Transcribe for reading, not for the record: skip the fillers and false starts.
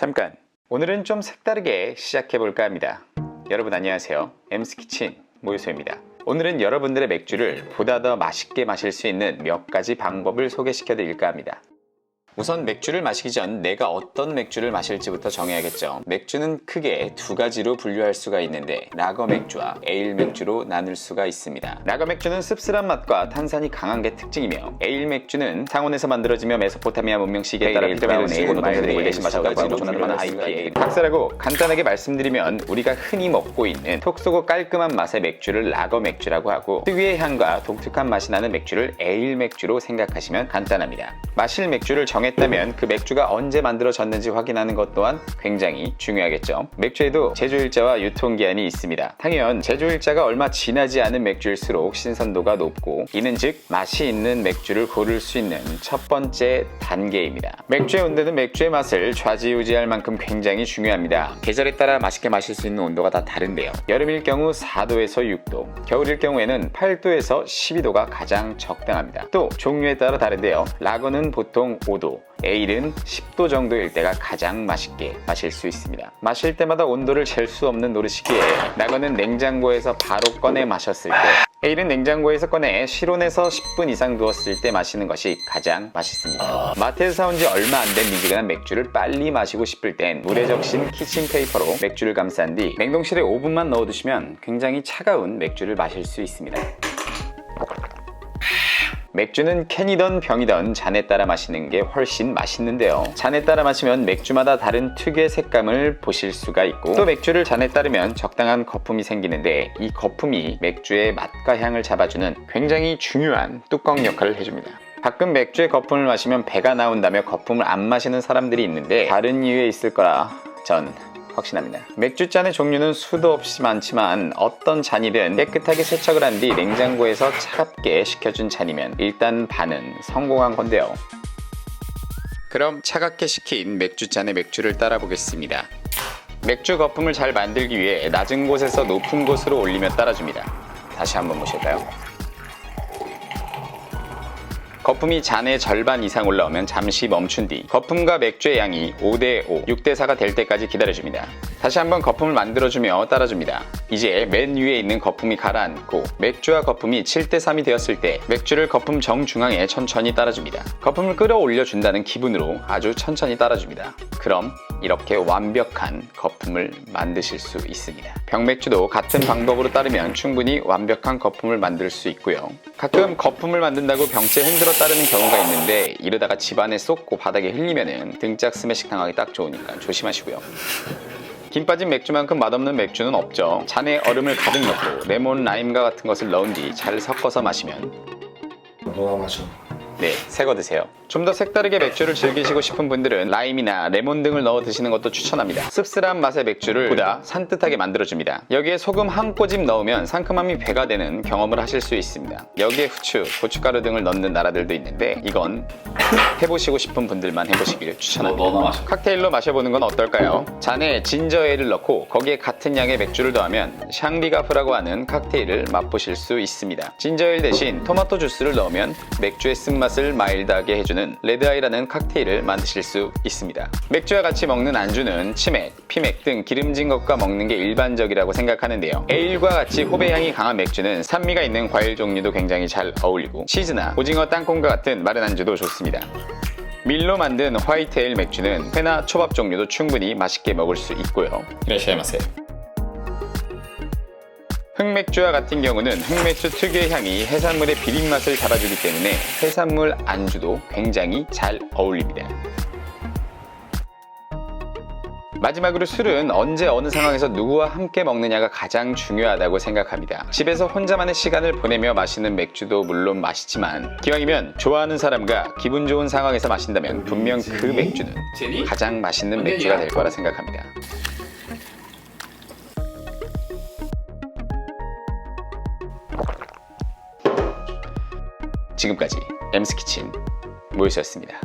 잠깐, 오늘은 좀 색다르게 시작해볼까 합니다. 여러분 안녕하세요. 엠스키친 모유소입니다. 오늘은 여러분들의 맥주를 보다 더 맛있게 마실 수 있는 몇 가지 방법을 소개시켜 드릴까 합니다. 우선 맥주를 마시기 전 내가 어떤 맥주를 마실지부터 정해야겠죠. 맥주는 크게 두 가지로 분류할 수가 있는데 라거 맥주와 에일 맥주로 나눌 수가 있습니다. 라거 맥주는 씁쓸한 맛과 탄산이 강한 게 특징이며 에일 맥주는 상온에서 만들어지며 메소포타미아 문명 시기에 따라 일대마온 에일 노동자들이 대신 마셔가지고 존나는 IPA. 각설하고 간단하게 말씀드리면 우리가 흔히 먹고 있는 톡 쏘고 깔끔한 맛의 맥주를 라거 맥주라고 하고 특유의 향과 독특한 맛이 나는 맥주를 에일 맥주로 생각하시면 간단합니다. 마실 맥주를 정했다면 그 맥주가 언제 만들어졌는지 확인하는 것 또한 굉장히 중요하겠죠. 맥주에도 제조일자와 유통기한이 있습니다. 당연 제조일자가 얼마 지나지 않은 맥주일수록 신선도가 높고 이는 즉 맛이 있는 맥주를 고를 수 있는 첫 번째 단계입니다. 맥주의 온도는 맥주의 맛을 좌지우지할 만큼 굉장히 중요합니다. 계절에 따라 맛있게 마실 수 있는 온도가 다 다른데요. 여름일 경우 4도에서 6도, 겨울일 경우에는 8도에서 12도가 가장 적당합니다. 또 종류에 따라 다른데요. 라거는 보통 5도, 에일은 10도 정도일 때가 가장 맛있게 마실 수 있습니다. 마실 때마다 온도를 잴 수 없는 노릇이기에 라거는 냉장고에서 바로 꺼내 마셨을 때, 에일은 냉장고에서 꺼내 실온에서 10분 이상 두었을 때 마시는 것이 가장 맛있습니다. 마트에서 사온 지 얼마 안 된 미지근한 맥주를 빨리 마시고 싶을 땐 물에 적신 키친페이퍼로 맥주를 감싼 뒤 냉동실에 5분만 넣어두시면 굉장히 차가운 맥주를 마실 수 있습니다. 맥주는 캔이던 병이던 잔에 따라 마시는 게 훨씬 맛있는데요. 잔에 따라 마시면 맥주마다 다른 특유의 색감을 보실 수가 있고 또 맥주를 잔에 따르면 적당한 거품이 생기는데 이 거품이 맥주의 맛과 향을 잡아주는 굉장히 중요한 뚜껑 역할을 해줍니다. 가끔 맥주의 거품을 마시면 배가 나온다며 거품을 안 마시는 사람들이 있는데 다른 이유에 있을 거라 전 확신합니다. 맥주잔의 종류는 수도 없이 많지만 어떤 잔이든 깨끗하게 세척을 한 뒤 냉장고에서 차갑게 식혀준 잔이면 일단 반은 성공한 건데요. 그럼 차갑게 식힌 맥주잔의 맥주를 따라 보겠습니다. 맥주 거품을 잘 만들기 위해 낮은 곳에서 높은 곳으로 올리며 따라줍니다. 다시 한번 보실까요? 거품이 잔의 절반 이상 올라오면 잠시 멈춘 뒤 거품과 맥주의 양이 5대5, 6대4가 될 때까지 기다려줍니다. 다시 한번 거품을 만들어주며 따라줍니다. 이제 맨 위에 있는 거품이 가라앉고 맥주와 거품이 7대3이 되었을 때 맥주를 거품 정중앙에 천천히 따라줍니다. 거품을 끌어올려준다는 기분으로 아주 천천히 따라줍니다. 그럼 이렇게 완벽한 거품을 만드실 수 있습니다. 병맥주도 같은 방법으로 따르면 충분히 완벽한 거품을 만들 수 있고요. 가끔 거품을 만든다고 병째 흔들어 따르는 경우가 있는데 이러다가 집안에 쏟고 바닥에 흘리면 등짝 스매싱 당하기 딱 좋으니까 조심하시고요. 김 빠진 맥주만큼 맛없는 맥주는 없죠. 잔에 얼음을 가득 넣고 레몬, 라임과 같은 것을 넣은 뒤 잘 섞어서 마시면 너가 마셔. 네, 새거 드세요. 좀 더 색다르게 맥주를 즐기시고 싶은 분들은 라임이나 레몬 등을 넣어 드시는 것도 추천합니다. 씁쓸한 맛의 맥주를 보다 산뜻하게 만들어줍니다. 여기에 소금 한 꼬집 넣으면 상큼함이 배가 되는 경험을 하실 수 있습니다. 여기에 후추, 고춧가루 등을 넣는 나라들도 있는데 이건 해보시고 싶은 분들만 해보시길 추천합니다. 너나 마셔. 칵테일로 마셔보는 건 어떨까요? 잔에 진저에일을 넣고 거기에 같은 양의 맥주를 더하면 샹비가프라고 하는 칵테일을 맛보실 수 있습니다. 진저에일 대신 토마토 주스를 넣으면 맥주의 쓴맛을 마일드하게 해주는 레드아이라는 칵테일을 만드실 수 있습니다. 맥주와 같이 먹는 안주는 치맥, 피맥 등 기름진 것과 먹는 게 일반적이라고 생각하는데요. 에일과 같이 호배향이 강한 맥주는 산미가 있는 과일 종류도 굉장히 잘 어울리고 치즈나 오징어, 땅콩과 같은 마른 안주도 좋습니다. 밀로 만든 화이트 에일 맥주는 회나 초밥 종류도 충분히 맛있게 먹을 수 있고요. 이라시마세. 흑맥주와 같은 경우는 흑맥주 특유의 향이 해산물의 비린맛을 잡아주기 때문에 해산물 안주도 굉장히 잘 어울립니다. 마지막으로 술은 언제 어느 상황에서 누구와 함께 먹느냐가 가장 중요하다고 생각합니다. 집에서 혼자만의 시간을 보내며 마시는 맥주도 물론 맛있지만 기왕이면 좋아하는 사람과 기분 좋은 상황에서 마신다면 분명 그 맥주는 가장 맛있는 맥주가 될 거라 생각합니다. 지금까지 엠스키친 모유소였습니다.